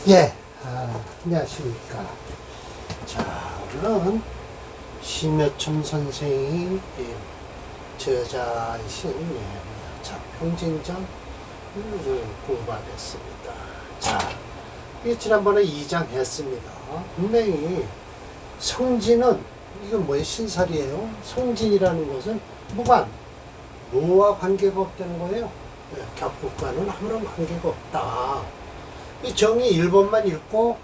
예, 안녕하십니까. 자, 오늘은 심여첨 선생이 저자이신 자평진전을 공부하겠습니다. 자, 지난번에 2장 했습니다. 분명히 성진은, 이건 뭐예요? 신살이에요. 성진이라는 것은 무관, 뭐와 관계가 없다는 거예요. 격국과는 아무런 관계가 없다. 이 정의 1번만 읽고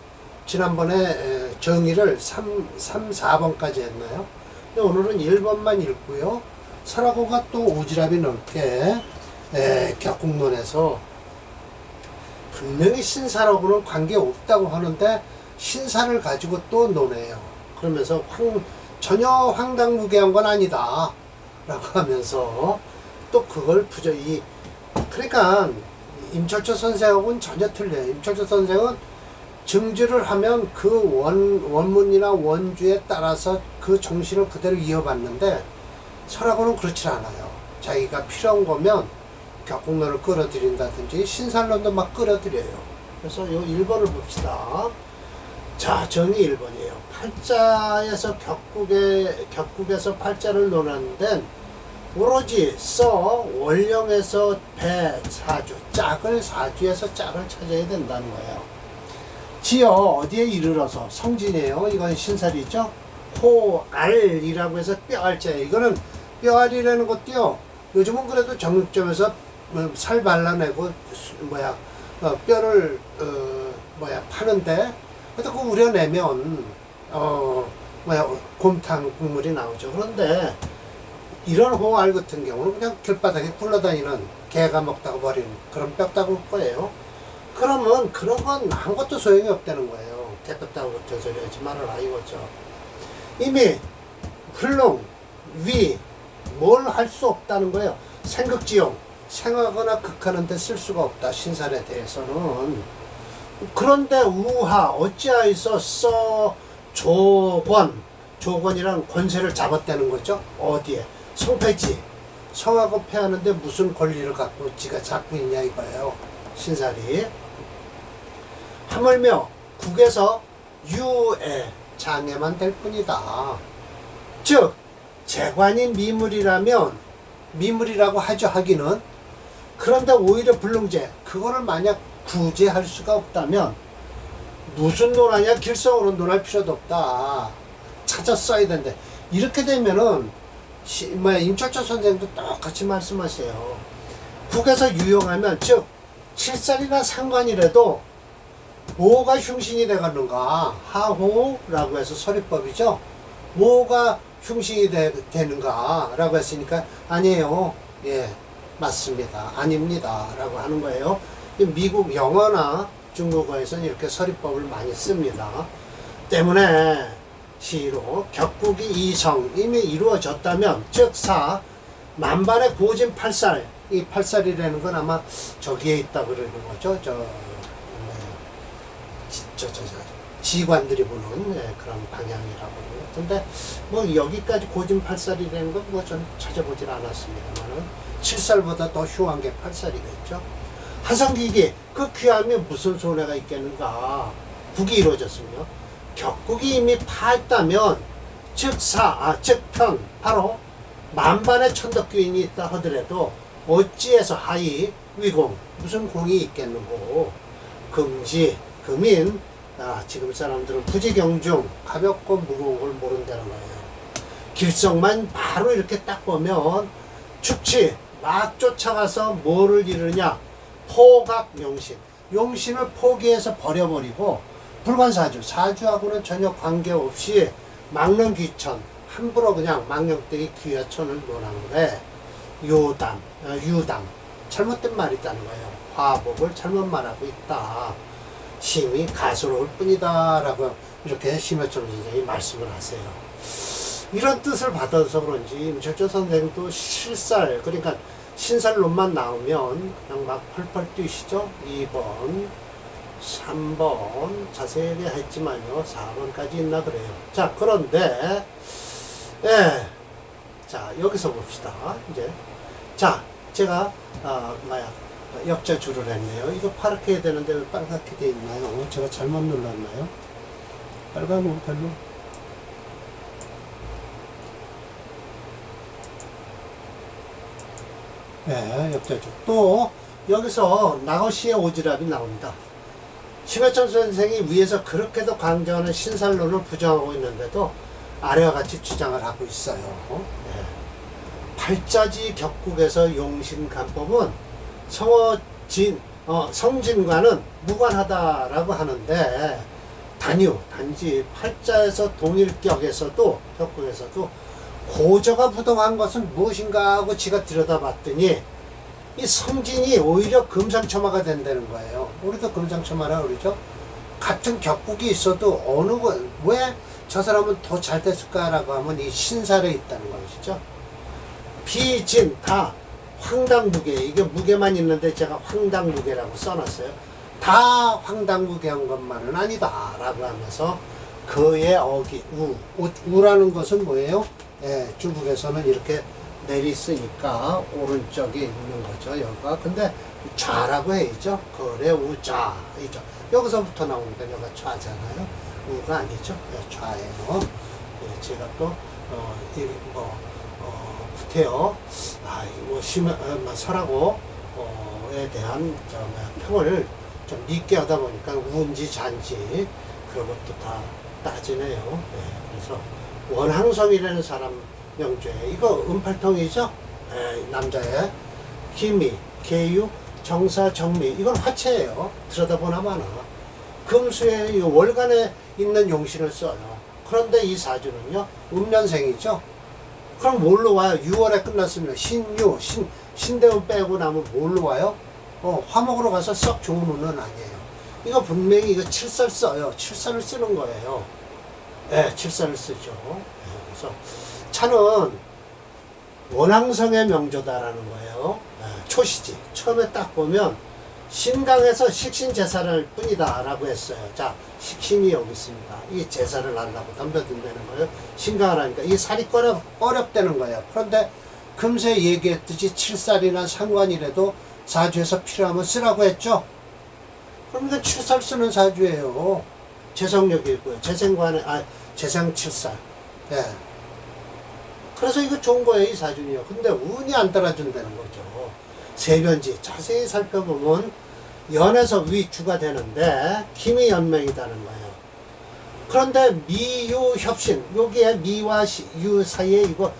지난번에 정의를 4번까지 했나요? 근데 오늘은 1번만 읽고요. 설하고가 또 오지랖이 넓게 격국론에서 분명히 신사라고는 관계없다고 하는데 신사를 가지고 또 논해요. 그러면서 전혀 황당무계한 건 아니다 라고 하면서 또 그걸 그러니까 임철조 선생하고는 전혀 틀려요. 임철조 선생은 증주를 하면 그 원문이나 원주에 따라서 그 정신을 그대로 이어받는데 설하고는 그렇지 않아요. 자기가 필요한 거면 격국론을 끌어들인다든지 신살론도 막 끌어들여요. 그래서 요 1번을 봅시다. 자, 정의 1번이에요. 팔자에서 격국에서 팔자를 논하는데 오로지 원령에서 배사주, 짝을 사주에서 짝을 찾아야 된다는 거예요. 지어 어디에 이르러서 성진이에요. 이건 신살이죠. 호알이라고 해서 뼈알자예요. 이거는 뼈알이라는 것도요. 요즘은 그래도 정육점에서 살 발라내고 뼈를 파는데 그래도 그거 우려내면 곰탕 국물이 나오죠. 그런데 이런 호알 같은 경우는 그냥 길바닥에 굴러다니는 개가 먹다가 버리는 그런 뼈다구일 거예요. 그러면 그런 건 아무것도 소용이 없다는 거예요. 개뼈다구 같은 소리 하지 말아라 이거죠. 이미 흘릉, 위, 뭘 할 수 없다는 거예요. 생극지용, 생하거나 극하는 데 쓸 수가 없다. 신살에 대해서는. 그런데 우하, 어찌하여서 조건이란 권세를 잡았다는 거죠. 어디에? 성패지. 성하고 패하는데 무슨 권리를 갖고 지가 잡고 있냐 이거예요. 신살이. 하물며 국에서 유애 장애만 될 뿐이다. 즉 재관이 미물이라고 하죠. 하기는. 그런데 오히려 불능제, 그거를 만약 구제할 수가 없다면 무슨 논하냐? 길성으로 논할 필요도 없다. 찾아 써야 된대. 이렇게 되면은 임철조 선생도 똑같이 말씀하세요. 국에서 유용하면, 즉 칠살이나 상관이라도 뭐가 흉신이 되겠는가? 하호라고 해서 서리법이죠. 뭐가 흉신이 되는가? 라고 했으니까 아니에요. 예, 맞습니다. 아닙니다. 라고 하는 거예요. 미국 영어나 중국어에서는 이렇게 서리법을 많이 씁니다. 때문에 시로 격국이 이성 이미 이루어졌다면 즉 만반의 고진 팔살, 이 팔살이라는 건 아마 저기에 있다 그러는 거죠. 지관들이 보는 그런 방향이라고 근데 여기까지 고진 팔살이라는 건 전 찾아보질 않았습니다만은 7살보다 더 흉한 게 팔살이겠죠. 하성기기, 그 귀하면 무슨 손해가 있겠는가? 국이 이루어졌으며 격국이 이미 파했다면 즉 편, 바로 만반의 천덕귀인이 있다 하더라도 어찌해서 하이 위공, 무슨 공이 있겠는고? 금지, 금인, 지금 사람들은 부지경중, 가볍고 무거운 걸 모른다는 거예요. 길성만 바로 이렇게 딱 보면 축치, 막 쫓아가서 뭐를 이루느냐? 포각 용신, 용신을 포기해서 버려버리고 불관사주, 사주하고는 전혀 관계없이 망령귀천, 함부로 그냥 망령되게 귀하천을 논하는데 유담, 잘못된 말이다는 거예요. 화법을 잘못 말하고 있다. 심히 가스로울 뿐이다 라고 이렇게 심여철 선생님이 말씀을 하세요. 이런 뜻을 받아서 그런지 임철조 선생도 실살, 그러니까 신살론만 나오면 그냥 막 펄펄 뛰시죠. 2번, 3번 자세히 했지만요. 4번까지 있나 그래요. 자, 그런데 자, 여기서 봅시다. 이제 자, 제가 역자줄을 했네요. 이거 파랗게 해야 되는데 왜 빨갛게 돼 있나요? 제가 잘못 눌렀나요? 빨간은 별로. 네, 역자줄. 또 여기서 나고시의 오지랖이 나옵니다. 심해천 선생이 위에서 그렇게도 강조하는 신살론을 부정하고 있는데도 아래와 같이 주장을 하고 있어요. 네. 팔자지 격국에서 용신간법은 성진과는 무관하다라고 하는데 단지 팔자에서 동일격에서도 격국에서도 고저가 부동한 것은 무엇인가 하고 지가 들여다봤더니 이 성진이 오히려 금상첨화가 된다는 거예요. 우리도 금상첨화라 그러죠. 같은 격국이 있어도 왜 저 사람은 더 잘 됐을까라고 하면 이 신살에 있다는 것이죠. 비진 다 황당무계, 이게 무게만 있는데 제가 황당무계라고 써놨어요. 다 황당무계한 것만은 아니다 라고 하면서 그의 어기 우라는 것은 뭐예요? 예, 중국에서는 이렇게 내리 쓰니까 오른쪽에 있는 거죠, 여기가. 근데 좌라고 해야죠. 그래 우좌이죠. 여기서부터 나오니까 여기가 좌잖아요. 우가 아니죠. 예, 좌예요. 예, 제가 또 구태여 설하고에 대한 평을 좀 늦게 하다 보니까 우인지 잔지 그런 것도 다 따지네요. 예, 그래서 원항성이라는 사람 명조에 이거 은팔통이죠. 예, 남자의 기미, 계유, 정사, 정미 이건 화체예요. 들여다보나마나 금수의 월간에 있는 용신을 써요. 그런데 이 사주는요 음년생이죠. 그럼 뭘로 와요? 6월에 끝났으면 신대운 빼고 나면 뭘로 와요? 화목으로 가서 썩 좋은 운은 아니에요. 이거 분명히 이거 칠살 써요. 칠살을 쓰는 거예요. 예, 칠살을 쓰죠. 예, 그래서 차는 원항성의 명조다라는 거예요. 예, 초시지. 처음에 딱 보면 신강에서 식신제사를 뿐이다 라고 했어요. 자, 식신이 여기 있습니다. 이 제사를 하려고 덤벼든다는 거예요. 신강을 하니까 이 살이 꺼렵다는 거예요. 그런데 금세 얘기했듯이 7살이나 상관이라도 사주에서 필요하면 쓰라고 했죠. 그러니까 7살 쓰는 사주예요. 재성력이 있고요. 재생 7살. 예. 그래서 이거 좋은 거예요, 이 사주는요. 근데 운이 안 따라준다는 거죠. 세변지 자세히 살펴보면 연에서 위주가 되는데 김이 연명이다는 거예요. 그런데 미유협신 여기에 미와 유 사이에 이거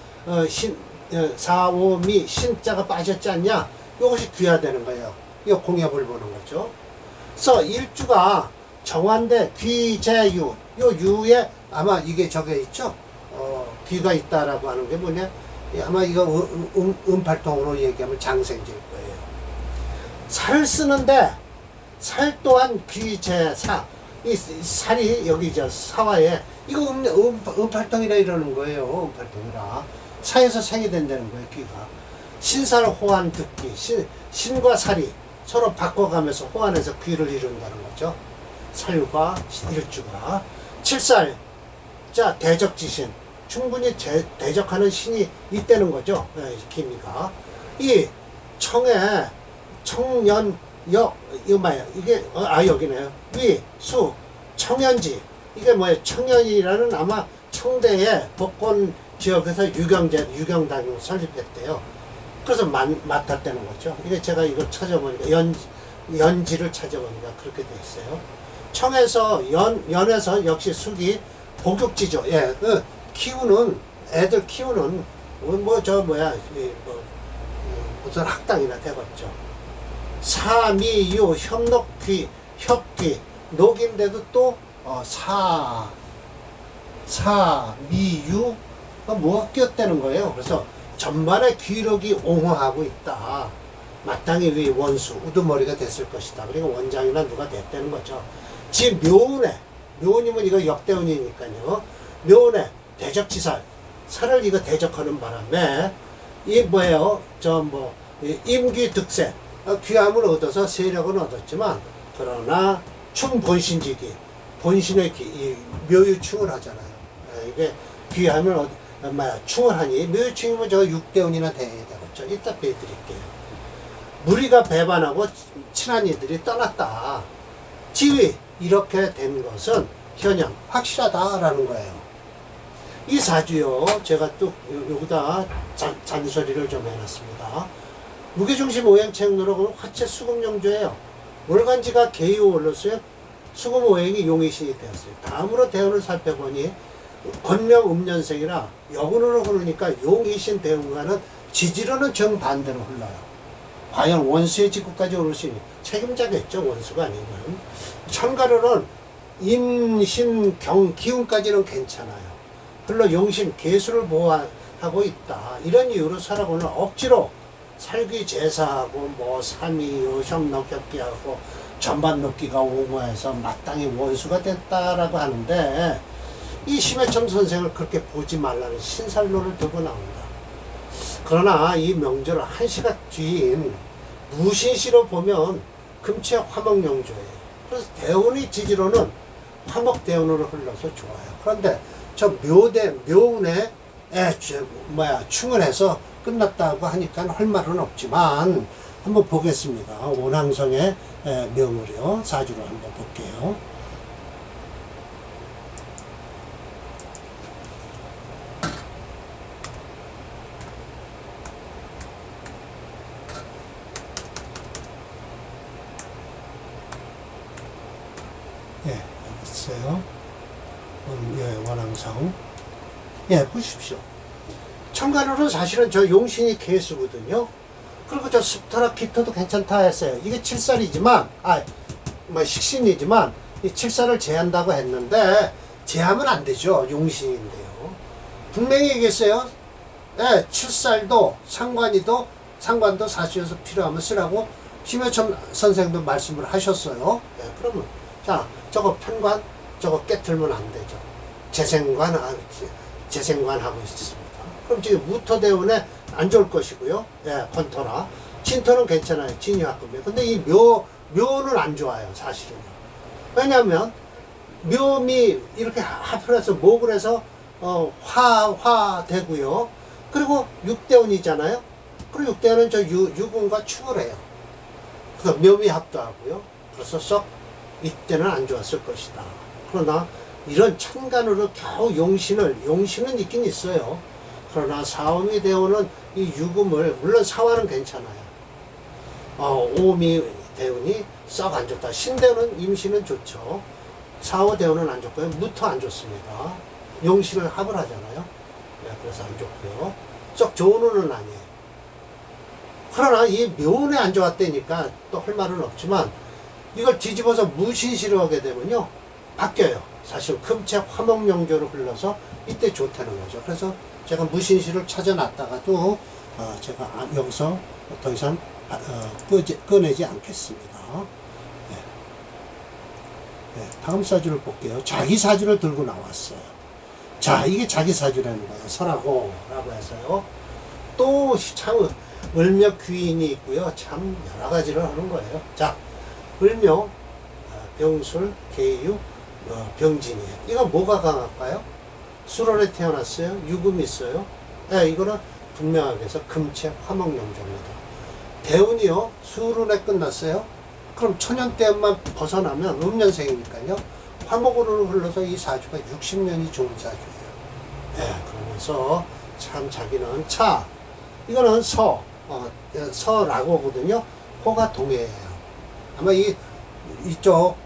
사오미 신자가 빠졌지 않냐? 이것이 귀화되는 거예요. 이거 공협을 보는 거죠. 그래서 일주가 정환대 귀재유 요 유에 아마 이게 저게 있죠. 귀가 있다라고 하는 게 뭐냐? 아마 이거 음팔통으로 얘기하면 장생질 거예요. 살을 쓰는데 살 또한 귀재사 이 살이 여기 저 사화에 이거 음팔통이라 이러는 거예요. 음팔통이라 사에서 생이 된다는 거예요. 귀가 신살 호환 듣기 신과 살이 서로 바꿔가면서 호환해서 귀를 이룬다는 거죠. 살과 일주가 7살 자 대적지신 충분히 대적하는 신이 있다는 거죠. 기미가 이 청에 청년 역 이거 뭐야 이게 여기네요. 위 수 청년지 이게 뭐예요? 청년이라는 아마 청대의 복권 지역에서 유경당을 설립했대요. 그래서 맡았다는 거죠. 이게 제가 이걸 찾아보니까 연지를 찾아보니까 그렇게 돼 있어요. 청에서 연에서 역시 숙이 복육지죠. 예, 애들 키우는 무슨 학당이나 되겠죠. 사미유 협록귀 협귀 녹인데도 또 사미유가 뭐가 끼었다는 거예요. 그래서 전반에 귀력이 옹호하고 있다. 마땅히 위 원수 우두머리가 됐을 것이다. 그리고 원장이나 누가 됐다는 거죠. 지금 묘운이면 이거 역대운이니까요. 묘운에 대적지살 살을 이거 대적하는 바람에 이 뭐예요? 임귀득세 귀함을 얻어서 세력은 얻었지만 그러나 충본신지기 본신의 묘유충을 하잖아요. 이게 귀함을 충을 하니 묘유충이면 저 6대운이나 돼야 되겠죠. 이따 빼드릴게요. 무리가 배반하고 친한 이들이 떠났다. 지위 이렇게 된 것은 현양 확실하다라는 거예요. 이 사주요, 제가 또 여기다 잔소리를 좀 해놨습니다. 무게중심 오행책로로 화채 수금용조예요. 월간지가 개유 올랐어요. 수금 오행이 용의신이 되었어요. 다음으로 대운을 살펴보니 권명 음년생이라 여군으로 흐르니까 용의신 대운과는 지지로는 정반대로 흘러요. 과연 원수의 직구까지 오를 수 있는 책임자겠죠. 원수가 아니면. 천가로는 임신 경 기운까지는 괜찮아요. 흘러 용신 개수를 보호하고 있다. 이런 이유로 살아고는 억지로 살귀 제사하고 뭐 삼위 요형록 겹기하고 전반 녹기가 옹호해서 마땅히 원수가 됐다라고 하는데, 이 심해점 선생을 그렇게 보지 말라는 신살로를 들고 나온다. 그러나 이 명절을 한 시간 뒤인 무신시로 보면 금체 화목용조예요. 그래서 대운이 지지로는 화목대운으로 흘러서 좋아요. 그런데 저 묘운에 충을 해서 끝났다고 하니까 할 말은 없지만 한번 보겠습니다. 원항성의 명을요, 사주로 한번 볼게요. 예, 여기 있어요. 원항성. 예, 보십시오. 천간으로 사실은 저 용신이 개수거든요. 그리고 저 습터나 기토도 괜찮다 했어요. 이게 칠살이지만, 식신이지만, 이 칠살을 제한다고 했는데, 제하면 안 되죠. 용신인데요. 분명히 얘기했어요. 예, 칠살도 상관도 사주에서 필요하면 쓰라고 심여천 선생도 말씀을 하셨어요. 예, 그러면, 자, 저거 편관, 저거 깨틀면 안 되죠. 재생관하고 있습니다. 그럼 지금 무토대운에 안 좋을 것이고요. 예, 권토나. 진토는 괜찮아요. 진유합금이에요. 근데 이 묘는 안 좋아요. 사실은요. 왜냐하면, 묘미 이렇게 합해서 목을 해서, 화되고요. 그리고 육대운이잖아요. 그리고 육대운은 저 유군과 축을 해요. 그래서 묘미 합도 하고요. 그래서 썩 이때는 안 좋았을 것이다. 그러나 이런 천간으로 겨우 용신은 있긴 있어요. 그러나 사오미 대운은 이 유금을, 물론 사화는 괜찮아요. 오미 대운이 썩 안 좋다. 신대운은 임신은 좋죠. 사오 대운은 안 좋고요. 무토 안 좋습니다. 용신을 합을 하잖아요. 네, 그래서 안 좋고요. 썩 좋은 운은 아니에요. 그러나 이 묘운에 안 좋았다니까 또 할 말은 없지만, 이걸 뒤집어서 무신시로 하게 되면요, 바뀌어요. 사실 금체 화목용조로 흘러서 이때 좋다는 거죠. 그래서 제가 무신시를 찾아놨다가도 제가 여기서 더 이상 꺼내지 않겠습니다. 네. 네, 다음 사주를 볼게요. 자기 사주를 들고 나왔어요. 자, 이게 자기 사주라는 거예요. 설하고라고 해서요. 또 참 을묘 귀인이 있고요. 참 여러 가지를 하는 거예요. 자, 을묘, 병술, 계유, 병진이에요. 이거 뭐가 강할까요? 수월에 태어났어요. 유금이 있어요. 네, 이거는 분명하게 해서 금체 화목용조입니다. 대운이요, 수운에 끝났어요. 그럼 천연대운만 벗어나면 음년생이니까요, 화목으로 흘러서 이 사주가 60년이 좋은 사주예요. 네, 그러면서 참 자기는 이거는 서라고거든요. 호가 동해예요. 아마 이쪽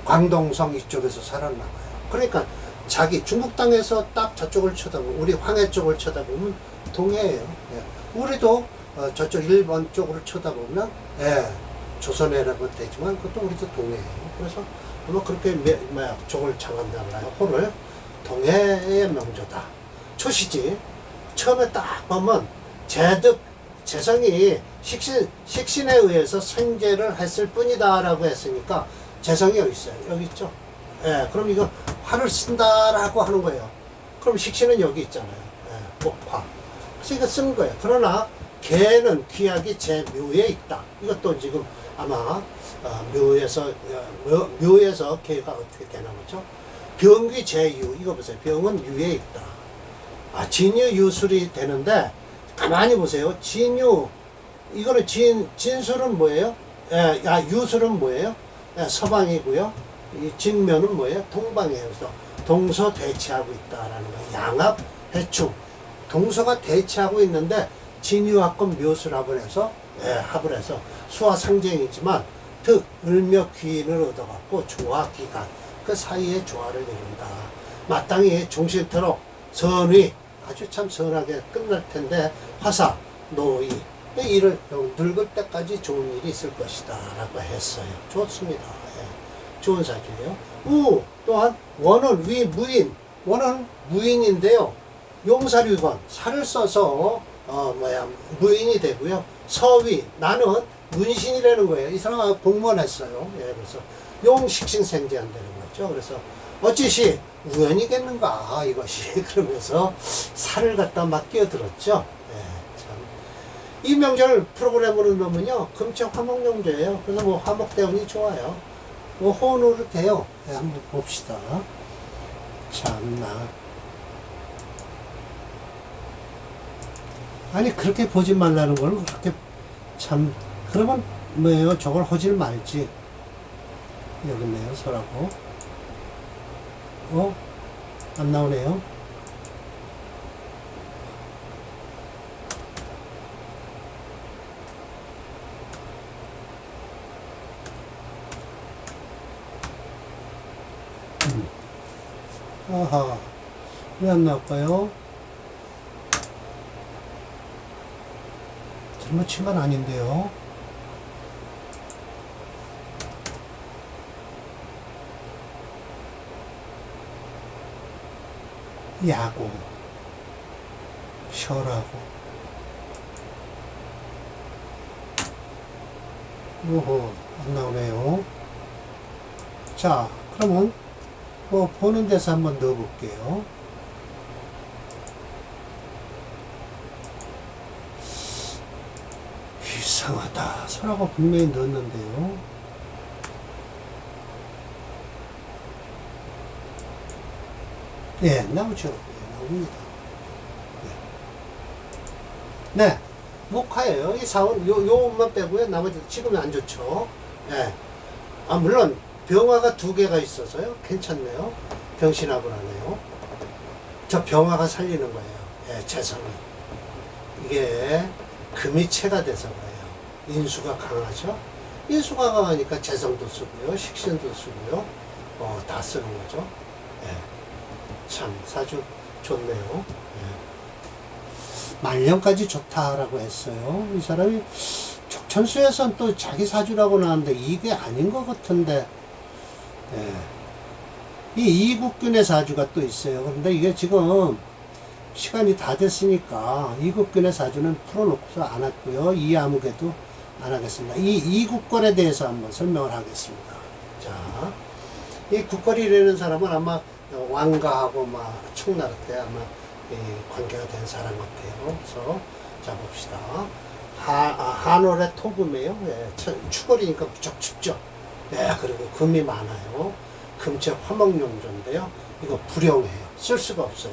광동성 이쪽에서 살았나봐요. 그러니까 자기 중국 땅에서 딱 저쪽을 쳐다보면, 우리 황해 쪽을 쳐다보면 동해예요. 예. 우리도 저쪽 일본 쪽으로 쳐다보면, 예, 조선해라고 되지만 그것도 우리도 동해예요. 그래서 아마 그렇게 쪽을 정한다나요. 호를 동해의 명조다. 초시지. 처음에 딱 보면 재성이 식신에 의해서 생재를 했을 뿐이다라고 했으니까, 재성이 여기 있어요. 여기 있죠. 예, 그럼 이거 화를 쓴다라고 하는 거예요. 그럼 식신은 여기 있잖아요. 예, 목화. 그래서 이거 쓴 거예요. 그러나 개는 귀약이 제 묘에 있다. 이것도 지금 아마 묘에서 개가 어떻게 되나 보죠. 병귀 제유. 이거 보세요. 병은 유에 있다. 진유 유술이 되는데, 가만히 보세요. 진유 이거는 진술은 뭐예요? 유술은 뭐예요? 서방이고요. 이 진면은 뭐예요? 동방이에요. 그래서 동서 대치하고 있다라는 거예요. 양합, 해충. 동서가 대치하고 있는데 진유합금 묘술합을 해서 합을 해서 수화 상징이지만 득, 을며 귀인을 얻어갖고 조화 기간 그 사이에 조화를 이룬다. 마땅히 종신토록 선의 아주 참 선하게 끝날 텐데 화사, 노의 일을 늙을 때까지 좋은 일이 있을 것이다 라고 했어요. 좋습니다. 좋은 사주예요. 우 또한 원은 위 무인, 원은 무인인데요. 용사류건 살을 써서 무인이 되고요. 서위 나는 문신이라는 거예요. 이 사람은 공무원 했어요. 그래서 용식신생재한 되는 거죠. 그래서 어찌시 우연이겠는가 이것이 그러면서 살을 갖다 막 끼어들었죠. 이 명절 프로그램으로 넣으면요 금책 화목용제예요. 그래서 뭐 화목대운이 좋아요. 뭐 호운으로 돼요. 한번 봅시다. 참나. 아니 그렇게 보지 말라는 걸 그렇게 참 그러면 뭐예요? 저걸 하질 말지. 여기 있네요. 설하고. 안 나오네요. 아하. 왜 안 나올까요? 잘못친 건 아닌데요. 야구, 쉬어라고. 오호, 안 나오네요. 자, 그러면 뭐 보는 데서 한번 넣어볼게요. 이상하다. 설하고 분명히 넣었는데요. 네, 나오죠. 네, 나옵니다. 네, 목화예요. 이 사원, 요 옷만 빼고요. 나머지 지금은 안 좋죠. 네. 물론, 병화가 2개가 있어서요. 괜찮네요. 병신합을 하네요. 저 병화가 살리는 거예요. 재성이. 이게 금이 체가 돼서 그래요. 인수가 강하죠. 인수가 강하니까 재성도 쓰고요. 식신도 쓰고요. 다 쓰는 거죠. 참 사주 좋네요. 말년까지 좋다라고 했어요. 이 사람이 족천수에선 또 자기 사주라고 나왔는데 이게 아닌 것 같은데 이 이국균의 사주가 또 있어요. 그런데 이게 지금 시간이 다 됐으니까 이국균의 사주는 풀어놓고서 안 했고요. 이 암흑에도 안 하겠습니다. 이 이국권에 대해서 한번 설명을 하겠습니다. 자, 이 국권이라는 사람은 아마 왕가하고 막 청나라 때 아마 관계가 된 사람 같아요. 그래서 자 봅시다. 한월의 토금이에요. 추월이니까 무척 춥죠. 그리고 금이 많아요. 금체 화목용조인데요. 이거 불용해요. 쓸 수가 없어요.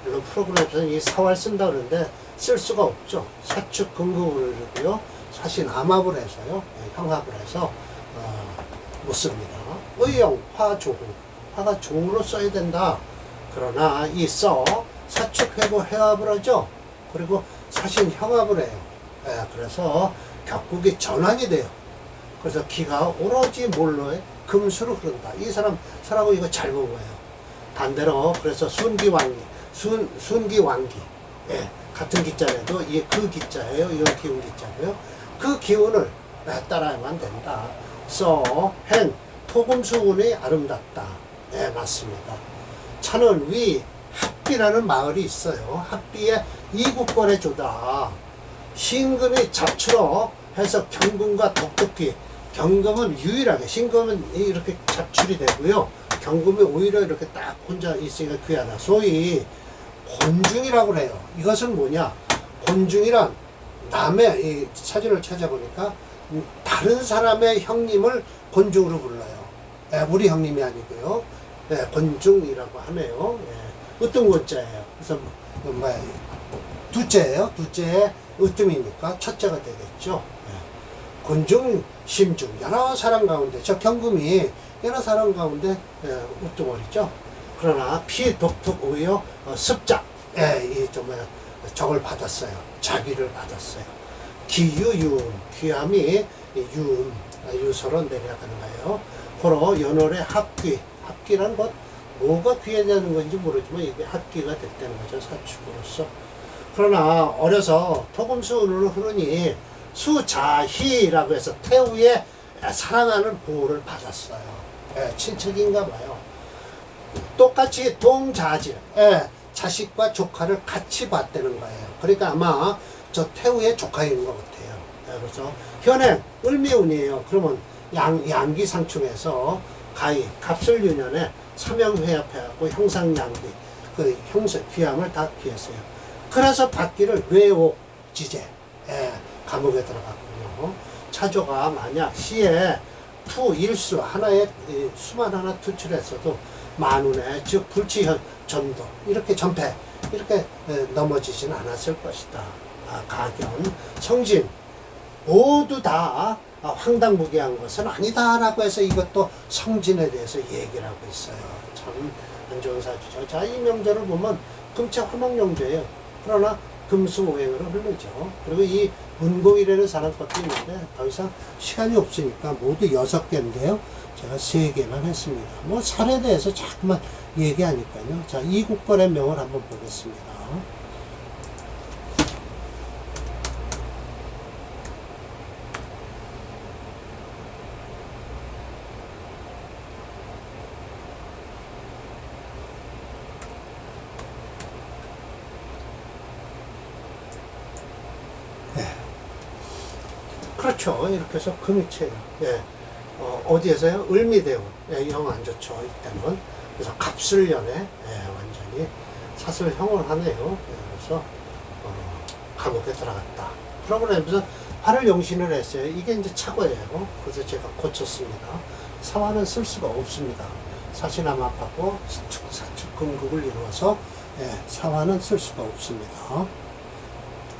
물론 프로그램에서는 이 사활 쓴다 그러는데 쓸 수가 없죠. 사축 금급을고요. 사실 암합을 해서요. 형합을 해서 못 씁니다. 의용 화조후. 화가 종으로 써야 된다. 그러나 이 사축 회고 해합을 하죠. 그리고 사실 형합을 해요. 그래서 격국이 전환이 돼요. 그래서 기가 오로지 뭘로 해? 금수로 흐른다. 이 사람하고 이거 잘 본 거예요. 반대로 그래서 순기왕기, 순기왕기. 같은 기자라도 이게 그 기자예요. 이건 기운 기자고요. 그 기운을 따라야만 된다. 행 토금수운이 아름답다. 맞습니다. 차는 위 합비라는 마을이 있어요. 합비에 이국권의 조다. 신금이 잡추로 해서 경금과 독특기. 경금은 유일하게, 신금은 이렇게 잡출이 되고요. 경금이 오히려 이렇게 딱 혼자 있으니까 귀하다. 소위 곤중이라고 그래요. 이것은 뭐냐? 곤중이란 남의 이 사진을 찾아보니까 다른 사람의 형님을 곤중으로 불러요. 우리 형님이 아니고요. 곤중이라고 하네요. 어떤 권자예요. 그래서 둘째예요. 둘째의 으뜸이니까 첫째가 되겠죠. 예. 군중, 심중 여러 사람 가운데 저 경금이 여러 사람 가운데 으뜸월이죠. 그러나 피, 독특, 오여, 습작 이 좀 적을 받았어요. 자기를 받았어요. 기유, 유음 귀함이 유음 유서로 내려가는 거예요. 고로 연월의 합귀 합귀란 것 뭐가 귀해지는 건지 모르지만 이게 합귀가 됐다는 거죠. 사축으로서. 그러나 어려서 토금수운으로 흐르니 수자희라고 해서 태우의 사랑하는 보호를 받았어요. 예, 친척인가 봐요. 똑같이 동자질, 예, 자식과 조카를 같이 봤다는 거예요. 그러니까 아마 저 태우의 조카인 것 같아요. 예, 그래서 현행 을미운이에요. 그러면 양기상충에서 가히 갑술유년에 삼형회합해갖고 형상양기 그 형사 귀함을 다 귀했어요. 그래서 받기를 외옥지제 감옥에 들어갔군요. 차조가 만약 시에 투일수 하나의 수만 하나 투출했어도 만운에 즉 불치현 전도 이렇게 전패 이렇게 넘어지진 않았을 것이다. 가견 성진 모두 다 황당무계한 것은 아니다라고 해서 이것도 성진에 대해서 얘기를 하고 있어요. 참 안 좋은 사주죠. 자, 이 명절을 보면 금체 화목영조예요. 그러나 금수오행으로 흐르죠. 그리고 이 문공이라는 사람 것도 있는데 더 이상 시간이 없으니까 모두 6개인데요. 제가 3개만 했습니다. 뭐 살에 대해서 자꾸만 얘기하니까요. 자, 이 국권의 명을 한번 보겠습니다. 그렇죠. 이렇게 해서 금이체예요. 예. 어디에서요? 을미대운. 예, 영 안 좋죠. 이때는. 그래서 갑술년에 완전히 사슬형을 하네요. 예, 그래서 감옥에 들어갔다. 프로그램에서 화를 용신을 했어요. 이게 이제 착오예요. 그래서 제가 고쳤습니다. 사화는 쓸 수가 없습니다. 사신함합하고 사축금국을 이루어서 사화는 쓸 수가 없습니다.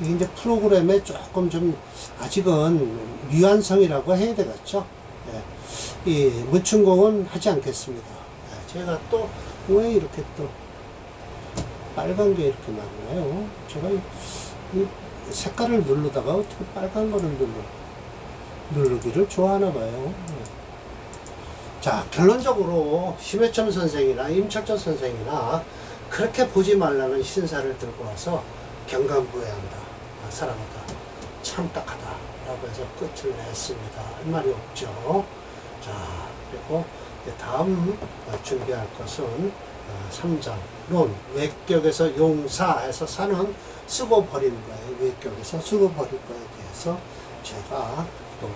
이게 이제 프로그램에 조금 좀 아직은 미완성이라고 해야 되겠죠. 예. 이 문춘공은 하지 않겠습니다. 예. 제가 또 왜 이렇게 또 빨간 게 이렇게 많나요? 제가 이 색깔을 누르다가 어떻게 빨간 거를 누르기를 좋아하나 봐요. 예. 자, 결론적으로 심해첨 선생이나 임철조 선생이나 그렇게 보지 말라는 신사를 들고 와서 경감부회한다. 사랑하다. 참딱하다. 라고 해서 끝을 냈습니다. 할 말이 없죠. 자, 그리고 다음 준비할 것은 3장. 론, 외격에서 용사해서 사는 쓰고 버리는 거예요. 외격에서 쓰고 버릴 거에 대해서 제가 또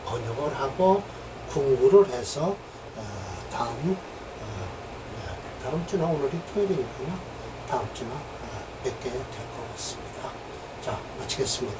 번역을 하고 공부를 해서 다음 주나 오늘이 토요일이니까요. 다음 주나 뵙게 될 것 같습니다. 자, 마치겠습니다.